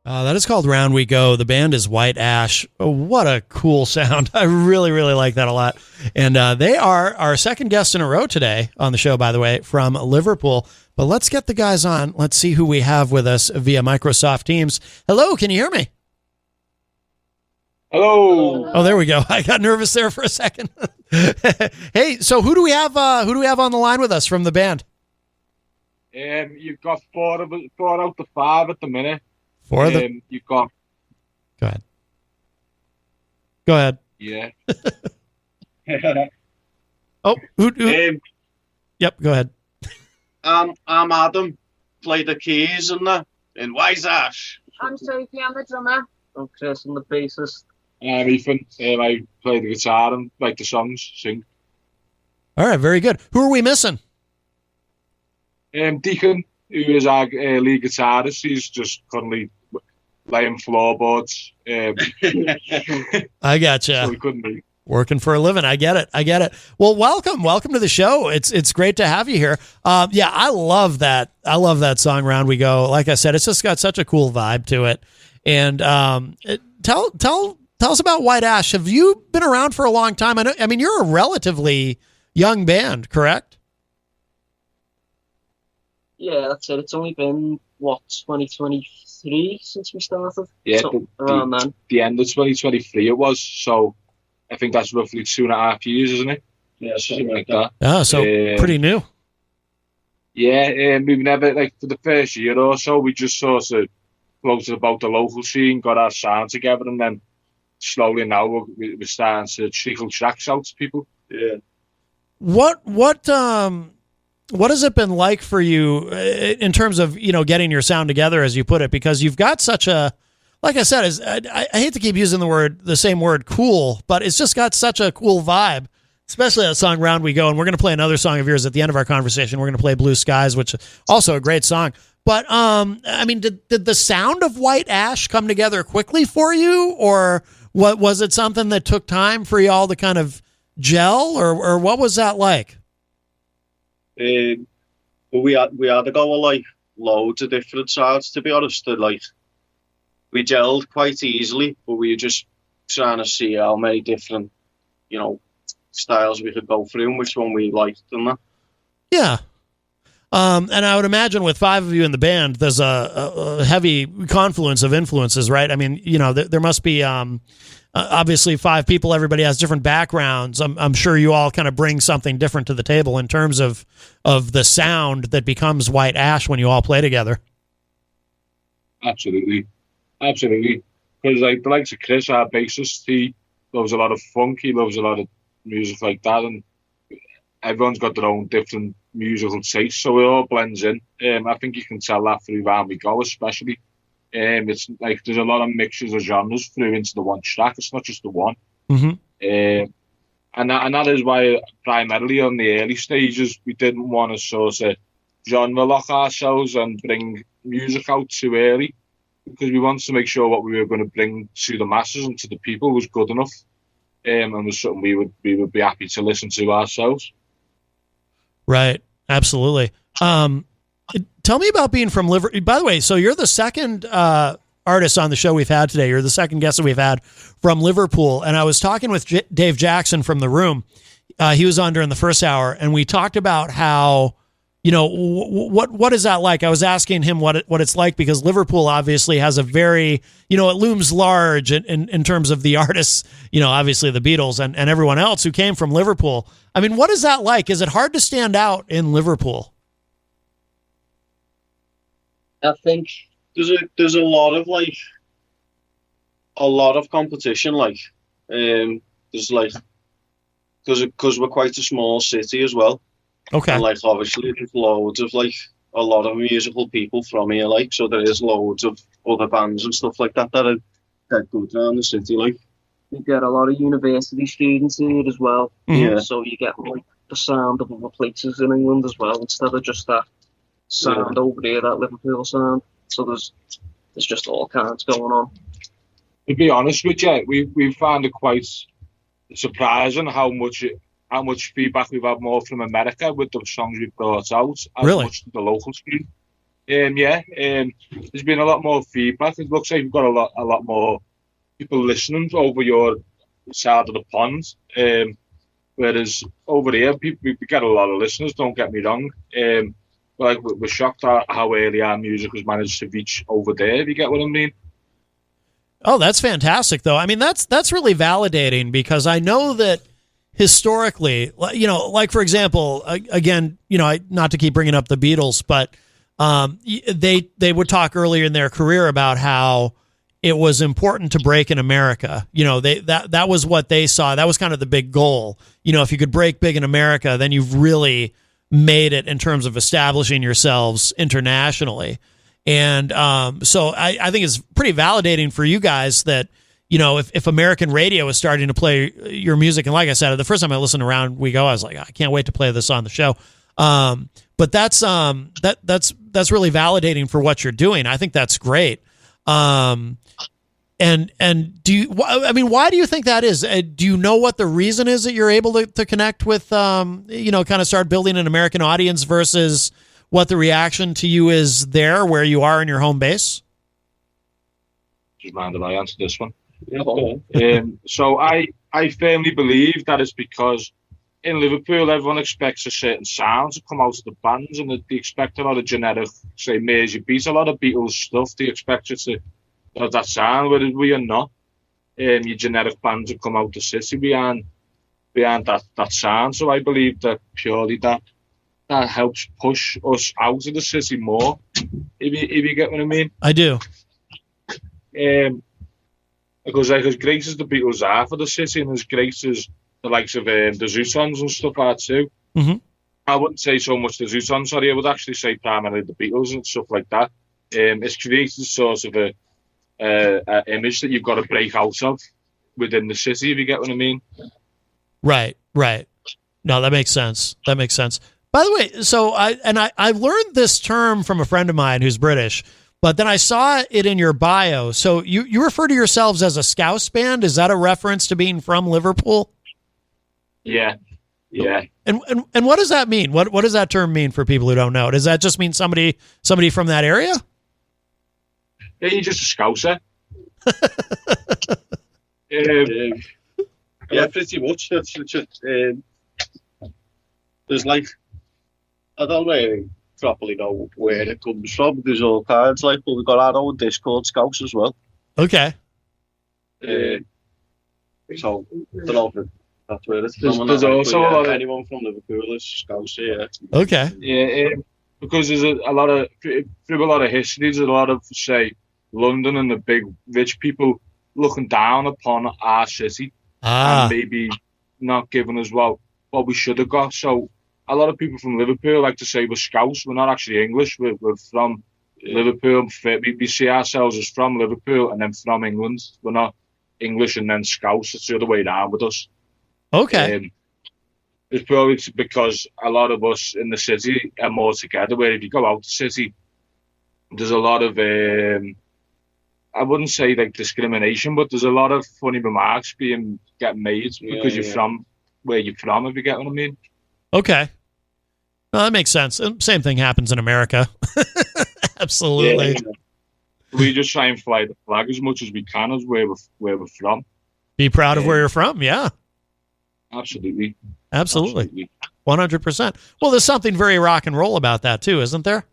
That is called Round We Go. The band is White Ash. Oh, what a cool sound. I really, really like that a lot. And they are our second guest in a row today on the show, by the way, from Liverpool. But let's get the guys on. Let's see who we have with us via Microsoft Teams. Hello, can you hear me? Hello. Oh, there we go. I got nervous there for a second. Hey, so who do we have on the line with us from the band? You've got four out of five at the minute. You've got. Go ahead. Yeah. Oh, who? Yep. Go ahead. I'm Adam. Play the keys in White Ash. I'm Sophie. I'm the drummer. I'm Chris. I'm the bassist. I'm Ethan. I play the guitar and write the songs, sing. All right. Very good. Who are we missing? Deacon, who is our lead guitarist. He's just currently laying floorboards. I gotcha. So he couldn't be. Working for a living. I get it. Well, welcome to the show. It's great to have you here. Yeah, I love that. I love that song "Round We Go." Like I said, it's just got such a cool vibe to it. And tell us about White Ash. Have you been around for a long time? I mean, you're a relatively young band, correct? Yeah, that's it. It's only been 2023 since we started. Yeah, around then. The end of 2023 it was. So I think that's roughly 2.5 years, isn't it? Yeah, something like that. Oh, so pretty new. Yeah, we've never, for the first year or so, we just sort of floated about the local scene, got our sound together, and then slowly now we're starting to trickle tracks out to people. Yeah. What has it been like for you in terms of, getting your sound together, as you put it, because you've got such a, like I said, I hate to keep using the same word, cool, but it's just got such a cool vibe, especially that song "Round We Go." And we're going to play another song of yours at the end of our conversation. We're going to play "Blue Skies," which is also a great song. But, I mean, did the sound of White Ash come together quickly for you, or what was it something that took time for y'all to kind of gel, or what was that like? But we had to go with loads of different sounds, to be honest. We gelled quite easily, but we were just trying to see how many different, styles we could go through and which one we liked and that. Yeah. And I would imagine with 5 of you in the band, there's a heavy confluence of influences, right? I mean, there must be obviously 5 people. Everybody has different backgrounds. I'm sure you all kind of bring something different to the table in terms of the sound that becomes White Ash when you all play together. Absolutely. Because the likes of Chris, our bassist, he loves a lot of funk. He loves a lot of music like that, and everyone's got their own different musical taste, so it all blends in. I think you can tell that through "Round We Go," especially. It's like there's a lot of mixtures of genres through into the one track. It's not just the one. Mm-hmm. And that is why primarily on the early stages we didn't want to sort of genre lock ourselves and bring music out too early, because we wanted to make sure what we were going to bring to the masses and to the people was good enough, and was something we would be happy to listen to ourselves. Right. Absolutely. Tell me about being from Liverpool. By the way, so you're the second artist on the show we've had today. You're the second guest that we've had from Liverpool. And I was talking with Dave Jackson from The Room. He was on during the first hour, and we talked about how, what is that like? I was asking him what it's like, because Liverpool obviously has a very, it looms large in terms of the artists, obviously the Beatles and everyone else who came from Liverpool. I mean, what is that like? Is it hard to stand out in Liverpool? I think There's a lot of competition. There's because we're quite a small city as well. Okay. And obviously there's loads of a lot of musical people from here. So there is loads of other bands and stuff like that that go around the city. you get a lot of university students here as well. Yeah. So you get the sound of other places in England as well, instead of just that sound over here, that Liverpool sound. So there's just all kinds going on. To be honest with you, we found it quite surprising how much feedback we've had more from America with the songs we've brought out, as really? much to the local scene. There's been a lot more feedback. It looks like we've got a lot more people listening over your side of the pond. Whereas over here, we get a lot of listeners. Don't get me wrong. We're shocked at how early our music has managed to reach over there. If you get what I mean. Oh, that's fantastic, though. I mean, that's really validating, because I know that historically, like for example, again, not to keep bringing up the Beatles, but they would talk earlier in their career about how it was important to break in America. That was what they saw. That was kind of the big goal. If you could break big in America, then you've really made it in terms of establishing yourselves internationally. And so I think it's pretty validating for you guys that, if American radio is starting to play your music, and like I said, the first time I listened around we go, I was like, I can't wait to play this on the show. But that's really validating for what you're doing. I think that's great. And why do you think that is? Do you know what the reason is that you're able to connect with, kind of start building an American audience versus what the reaction to you is there where you are in your home base? Do you mind if I answer this one? So I firmly believe that it's because in Liverpool, everyone expects a certain sound to come out of the bands, and they expect a lot of generic, say, Mersey beats, a lot of Beatles stuff. They expect you to have that sound, whereas we are not. Your generic bands that come out the city behind that sound. So I believe that purely that helps push us out of the city more, if you get what I mean. I do. Because as great as the Beatles are for the city, and as great as the likes of the Zootons and stuff are too, mm-hmm. I wouldn't say so much the Zootons, sorry, I would actually say primarily the Beatles and stuff like that. It's created sort of a image that you've got to break out of within the city, if you get what I mean. Right. No, that makes sense. By the way, so I learned this term from a friend of mine who's British, but then I saw it in your bio. So you refer to yourselves as a Scouse band. Is that a reference to being from Liverpool? Yeah. And what does that mean? What does that term mean for people who don't know? Does that just mean somebody from that area? Yeah, you're just a Scouser. Yeah, pretty much. That's just, there's like, I don't really properly know where it comes from. There's all kinds, but we've got our own Discord Scouts as well. Okay. So, I don't know if that's where it's from. There's also a lot of anyone from Liverpool is Scouts here. Okay. Yeah, because there's a lot of history. There's a lot of, say, London and the big rich people looking down upon our city and maybe not giving us what we should have got. So a lot of people from Liverpool like to say we're Scouse. We're not actually English. We're from Liverpool. We see ourselves as from Liverpool and then from England. We're not English and then Scouse. It's the other way around with us. Okay. It's probably because a lot of us in the city are more together, where if you go out the city, there's a lot of, I wouldn't say like discrimination, but there's a lot of funny remarks getting made because you're from where you're from, if you get what I mean. Okay. No, that makes sense. Same thing happens in America. Absolutely. Yeah. We just try and fly the flag as much as we can as where we're from. Be proud of where you're from. Yeah. Absolutely. 100%. Well, there's something very rock and roll about that too, isn't there?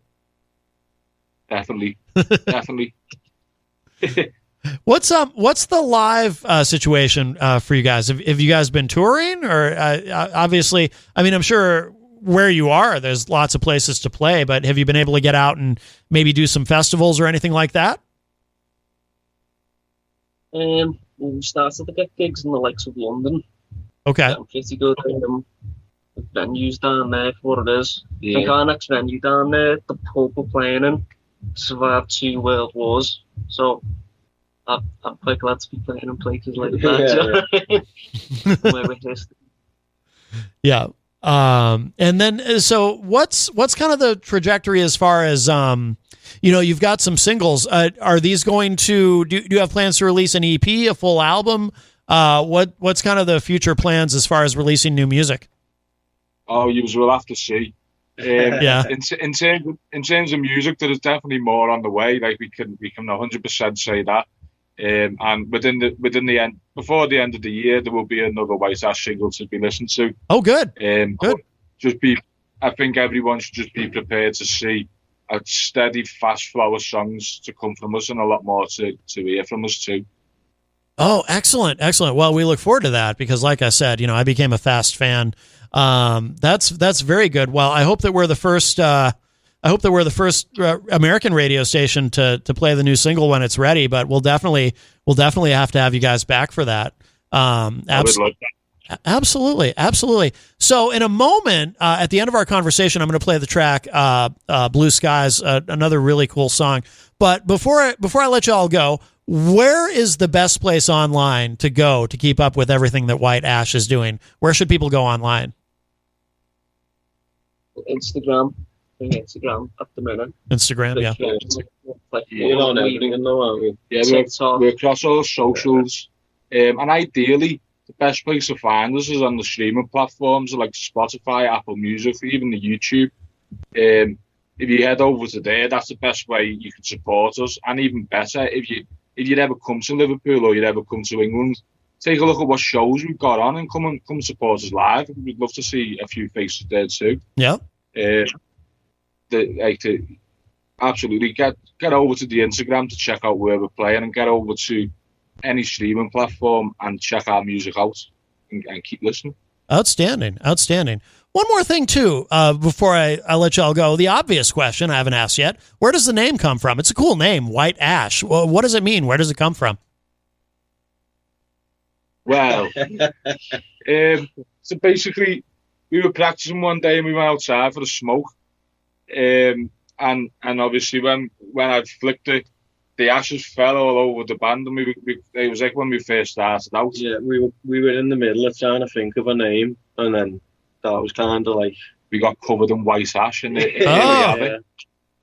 Definitely. What's the live situation for you guys? Have you guys been touring, or obviously? I mean, I'm sure where you are, there's lots of places to play, but have you been able to get out and maybe do some festivals or anything like that? We started to get gigs in the likes of London. Okay. Pretty good venues down there for what it is. Yeah. I think our next venue down there, the pub we're playing in, survived 2 world wars. So I'm quite glad to be playing in places like that. Where we're history. Yeah. And then, so what's kind of the trajectory as far as, you've got some singles. Are these going to, do you have plans to release an EP, a full album? What's kind of the future plans as far as releasing new music? Oh, you will have to see. Yeah. In terms of music, there is definitely more on the way. Like we can 100% say that. And within the end, before the end of the year, there will be another White Ash single to be listened to. Oh, good. Good. I think everyone should just be prepared to see a steady, fast flow of songs to come from us, and a lot more to hear from us too. Oh, excellent. Well, we look forward to that because, like I said, I became a fast fan. That's very good. Well, I hope that we're the first. American radio station to play the new single when it's ready. But we'll definitely have to have you guys back for that. Absolutely. So, in a moment, at the end of our conversation, I'm going to play the track "Blue Skies," another really cool song. But before I let you all go, where is the best place online to go to keep up with everything that White Ash is doing? Where should people go online? Instagram at the minute. Instagram, yeah. We're on everything, aren't we? Yeah, we're across all socials. And ideally, the best place to find us is on the streaming platforms like Spotify, Apple Music, even the YouTube. If you head over to there, that's the best way you can support us. And even better, if you'd ever come to Liverpool or you'd ever come to England, take a look at what shows we've got on and come support us live. We'd love to see a few faces there too. Yeah. Absolutely get over to the Instagram to check out where we're playing, and get over to any streaming platform and check our music out and keep listening. Outstanding. One more thing too, before I let y'all go, the obvious question I haven't asked yet: where does the name come from? It's a cool name, White Ash. Well, what does it mean? Where does it come from? Well, so basically, we were practicing one day and we went outside for a smoke, and obviously when I flicked it, the ashes fell all over the band, and it was like when we first started out. Yeah, we were in the middle of trying to think of a name, and then that was kind of like we got covered in white ash, and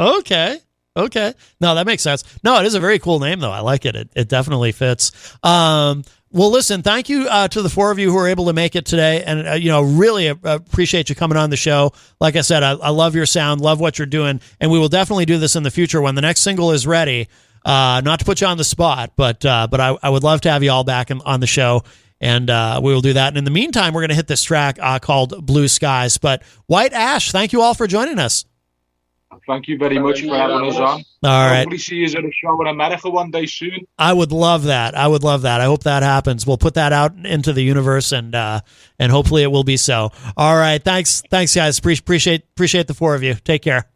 Okay. No, that makes sense. No, it is a very cool name, though. I like it. It definitely fits. Well, listen, thank you to the four of you who were able to make it today. And, really appreciate you coming on the show. Like I said, I love your sound, love what you're doing. And we will definitely do this in the future when the next single is ready. Not to put you on the spot, but I would love to have you all back on the show. And we will do that. And in the meantime, we're going to hit this track called Blue Skies. But White Ash, thank you all for joining us. Thank you very much for having us on. All right. Hopefully see you at a show in America one day soon. I would love that. I hope that happens. We'll put that out into the universe, and hopefully it will be so. All right. Thanks, guys. Appreciate the four of you. Take care.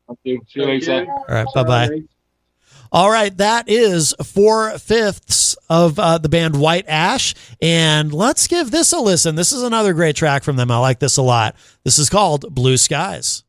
Thank you. See you later. All right. Bye-bye. All right, that is 4/5 of the band White Ash, and let's give this a listen. This is another great track from them. I like this a lot. This is called Blue Skies.